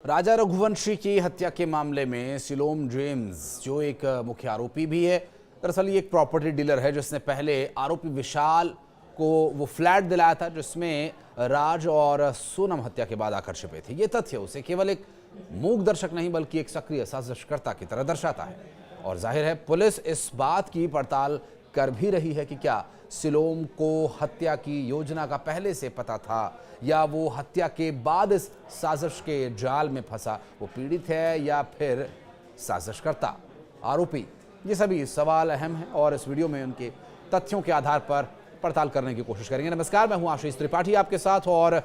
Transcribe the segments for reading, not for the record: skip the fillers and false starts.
राजा रघुवंशी की हत्या के मामले में सिलोम जेम्स जो एक मुख्य आरोपी भी है, दरअसल ये एक प्रॉपर्टी डीलर है जिसने पहले आरोपी विशाल को वो फ्लैट दिलाया था जिसमें राज और सोनम हत्या के बाद आकर छिपे थे। ये तथ्य उसे केवल एक मूक दर्शक नहीं बल्कि एक सक्रिय साजिशकर्ता की तरह दर्शाता है। और जाहिर है पुलिस इस बात की पड़ताल कर भी रही है कि क्या सिलोम को हत्या की योजना का पहले से पता था या वो हत्या के बाद इस साजिश के जाल में फंसा। वो पीड़ित है या फिर साजिशकर्ता आरोपी, ये सभी सवाल अहम हैं और इस वीडियो में उनके तथ्यों के आधार पर पड़ताल करने की कोशिश करेंगे। नमस्कार, मैं हूं आशीष त्रिपाठी आपके साथ। और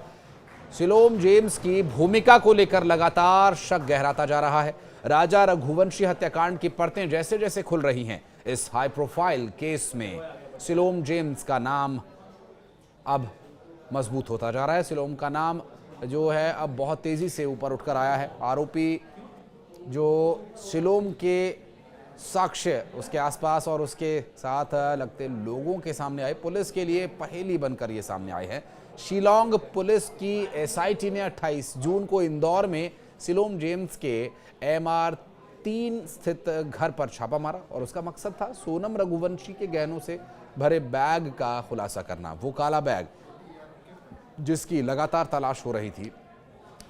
सिलोम जेम्स की भूमिका को लेकर लगातार शक गहराता जा रहा है। राजा रघुवंशी हत्याकांड की परतें जैसे जैसे खुल रही हैं, इस हाई प्रोफाइल केस में सिलोम जेम्स का नाम अब मजबूत होता जा रहा है। सिलोम का नाम जो है अब बहुत तेजी से ऊपर उठकर आया है। आरोपी जो सिलोम के साक्ष्य उसके आसपास और उसके साथ लगते लोगों के सामने आए, पुलिस के लिए पहेली बनकर ये सामने आए हैं। शिलोंग पुलिस की एसआईटी ने 28 जून को इंदौर में सिलोम जेम्स के MR 3 स्थित घर पर छापा मारा और उसका मकसद था सोनम रघुवंशी के गहनों से भरे बैग का खुलासा करना। वो काला बैग जिसकी लगातार तलाश हो रही थी।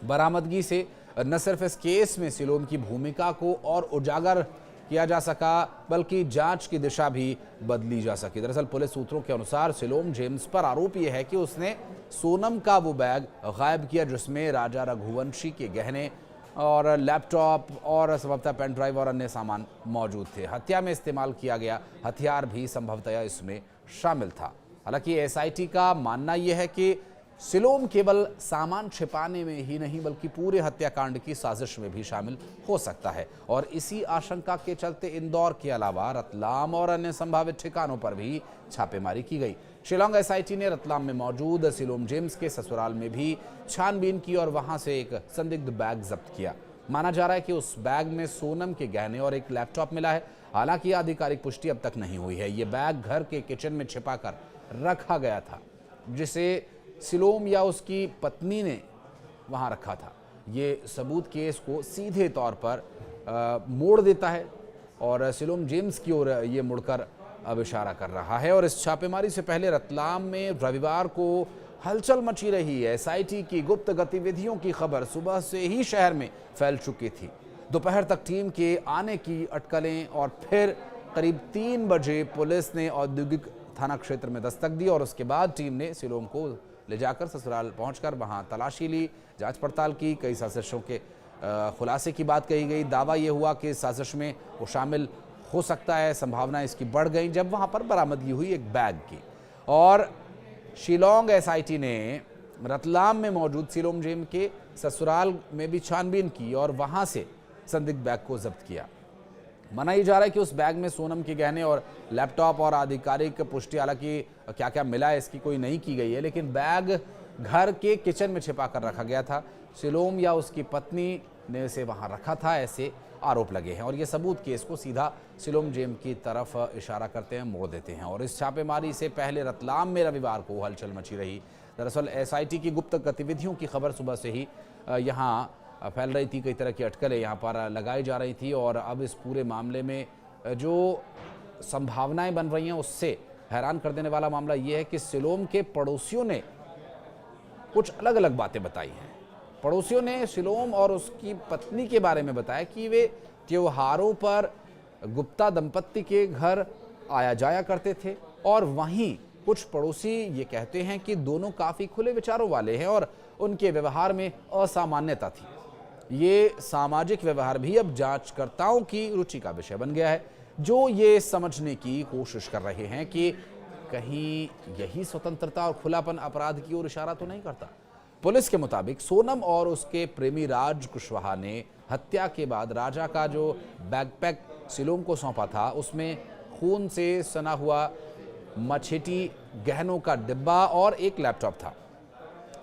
बरामदगी से न सिर्फ इस केस में सिलोम की भूमिका को और उजागर किया जा सका बल्कि जांच की दिशा भी बदली जा सकी। दरअसल पुलिस सूत्रों के अनुसार सिलोम जेम्स पर आरोप यह है कि उसने सोनम का वो बैग गायब किया जिसमें राजा रघुवंशी के गहने और लैपटॉप और संभवतः पेन ड्राइव और अन्य सामान मौजूद थे। हत्या में इस्तेमाल किया गया हथियार भी संभवतः इसमें शामिल था। हालांकि एसआईटी का मानना यह है कि सिलोम केवल सामान छिपाने में ही नहीं बल्कि पूरे हत्याकांड की साजिश में भी शामिल हो सकता है। और इसी आशंका के चलते इंदौर के अलावा रतलाम और अन्य संभावित ठिकानों पर भी छापेमारी की गई। शिलोंग एसआईटी ने रतलाम में मौजूद सिलोम जेम्स के ससुराल में भी छानबीन की और वहां से एक संदिग्ध बैग जब्त किया। माना जा रहा है कि उस बैग में सोनम के गहने और एक लैपटॉप मिला है। हालांकि आधिकारिक पुष्टि अब तक नहीं हुई है। ये बैग घर के किचन में छिपाकर रखा गया था जिसे सिलोम या उसकी पत्नी ने वहां रखा था। ये सबूत केस को सीधे तौर पर मोड़ देता है और सिलोम जेम्स की ओर ये मुड़कर अब इशारा कर रहा है। और इस छापेमारी से पहले रतलाम में रविवार को हलचल मची रही है। एसआईटी की गुप्त गतिविधियों की खबर सुबह से ही शहर में फैल चुकी थी। दोपहर तक टीम के आने की अटकलें और फिर करीब 3 बजे पुलिस ने औद्योगिक थाना क्षेत्र में दस्तक दी और उसके बाद टीम ने सिलोम को ले जाकर ससुराल पहुंचकर वहां तलाशी ली, जांच पड़ताल की। कई साजिशों के खुलासे की बात कही गई। दावा यह हुआ कि साजिश में वो शामिल हो सकता है। संभावना इसकी बढ़ गई जब वहां पर बरामदगी हुई एक बैग की। और शिलोंग एसआईटी ने रतलाम में मौजूद सिलोम जेम्स के ससुराल में भी छानबीन की और वहां से संदिग्ध बैग को जब्त किया। मना जा रहा है कि उस बैग में सोनम के गहने और लैपटॉप और आधिकारिक पुष्टि हालांकि क्या क्या मिला है इसकी कोई नहीं की गई है, लेकिन बैग घर के किचन में छिपा कर रखा गया था। सिलोम या उसकी पत्नी ने इसे वहां रखा था, ऐसे आरोप लगे हैं। और ये सबूत केस को सीधा सिलोम जेम्स की तरफ इशारा करते हैं, मोड़ देते हैं। और इस छापेमारी से पहले रतलाम में रविवार को हलचल मची रही। दरअसल एसआईटी की गुप्त गतिविधियों की खबर सुबह से ही यहाँ फैल रही थी। कई तरह की अटकलें यहाँ पर लगाई जा रही थी और अब इस पूरे मामले में जो संभावनाएं बन रही हैं उससे हैरान कर देने वाला मामला ये है कि सिलोम के पड़ोसियों ने कुछ अलग अलग बातें बताई हैं। पड़ोसियों ने सिलोम और उसकी पत्नी के बारे में बताया कि वे त्योहारों पर गुप्ता दंपत्ति के घर आया जाया करते थे और वहीं कुछ पड़ोसी ये कहते हैं कि दोनों काफ़ी खुले विचारों वाले हैं और उनके व्यवहार में असामान्यता थी। ये सामाजिक व्यवहार भी अब जांचकर्ताओं की रुचि का विषय बन गया है, जो ये समझने की कोशिश कर रहे हैं कि कहीं यही स्वतंत्रता और खुलापन अपराध की ओर इशारा तो नहीं करता। पुलिस के मुताबिक सोनम और उसके प्रेमी राज कुशवाहा ने हत्या के बाद राजा का जो बैकपैक सिलोम को सौंपा था उसमें खून से सना हुआ मछेटी, गहनों का डिब्बा और एक लैपटॉप था।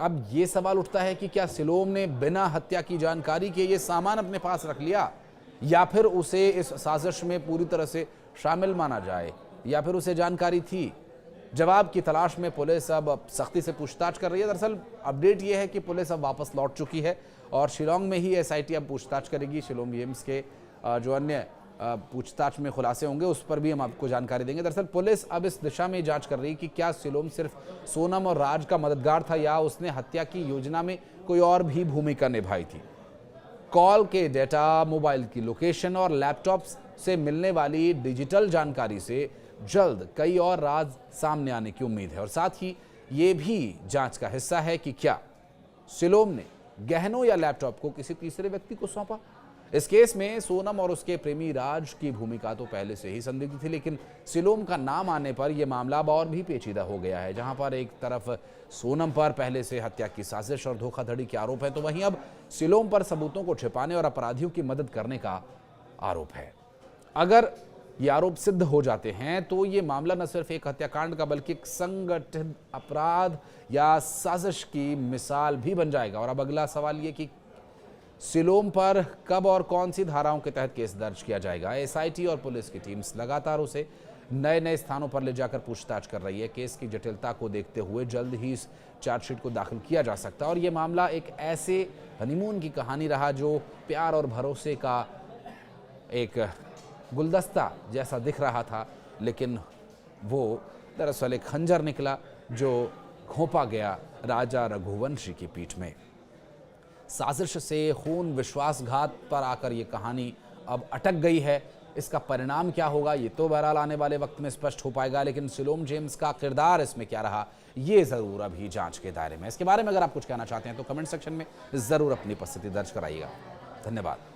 अब ये सवाल उठता है कि क्या सिलोम ने बिना हत्या की जानकारी के ये सामान अपने पास रख लिया या फिर उसे इस साजिश में पूरी तरह से शामिल माना जाए या फिर उसे जानकारी थी। जवाब की तलाश में पुलिस अब सख्ती से पूछताछ कर रही है। दरअसल अपडेट यह है कि पुलिस अब वापस लौट चुकी है और शिलोंग में ही एसआईटी अब पूछताछ करेगी। शिलोंग जेम्स के जो अन्य पूछताछ में खुलासे होंगे उस पर भी हम आपको जानकारी देंगे। दरअसल पुलिस अब इस दिशा में जांच कर रही है कि क्या सिलोम सिर्फ सोनम और राज का मददगार था या उसने हत्या की योजना में कोई और भी भूमिका निभाई थी। कॉल के डेटा, मोबाइल की लोकेशन और लैपटॉप से मिलने वाली डिजिटल जानकारी से जल्द कई और राज सामने आने की उम्मीद है और साथ ही ये भी जांच का हिस्सा है कि क्या सिलोम ने गहनों या लैपटॉप को किसी तीसरे व्यक्ति को सौंपा। इस केस में सोनम और उसके प्रेमी राज की भूमिका तो पहले से ही संदिग्ध थी, लेकिन सिलोम का नाम आने पर यह मामला अब और भी पेचीदा हो गया है। जहां पर एक तरफ सोनम पर पहले से हत्या की साजिश और धोखाधड़ी के आरोप है, तो वहीं अब सिलोम पर सबूतों को छिपाने और अपराधियों की मदद करने का आरोप है। अगर ये आरोप सिद्ध हो जाते हैं तो ये मामला न सिर्फ एक हत्याकांड का बल्कि एक संगठित अपराध या साजिश की मिसाल भी बन जाएगा। और अब अगला सवाल ये कि सिलोम पर कब और कौन सी धाराओं के तहत केस दर्ज किया जाएगा। एसआईटी और पुलिस की टीम्स लगातार उसे नए नए स्थानों पर ले जाकर पूछताछ कर रही है। केस की जटिलता को देखते हुए जल्द ही इस चार्जशीट को दाखिल किया जा सकता है और ये मामला एक ऐसे हनीमून की कहानी रहा जो प्यार और भरोसे का एक गुलदस्ता जैसा दिख रहा था, लेकिन वो दरअसल एक खंजर निकला जो घोंपा गया राजा रघुवंशी की पीठ में। साजिश से खून विश्वासघात पर आकर ये कहानी अब अटक गई है। इसका परिणाम क्या होगा ये तो बहरहाल आने वाले वक्त में स्पष्ट हो पाएगा, लेकिन सिलोम जेम्स का किरदार इसमें क्या रहा ये ज़रूर अभी जांच के दायरे में। इसके बारे में अगर आप कुछ कहना चाहते हैं तो कमेंट सेक्शन में ज़रूर अपनी उपस्थिति दर्ज कराइएगा। धन्यवाद।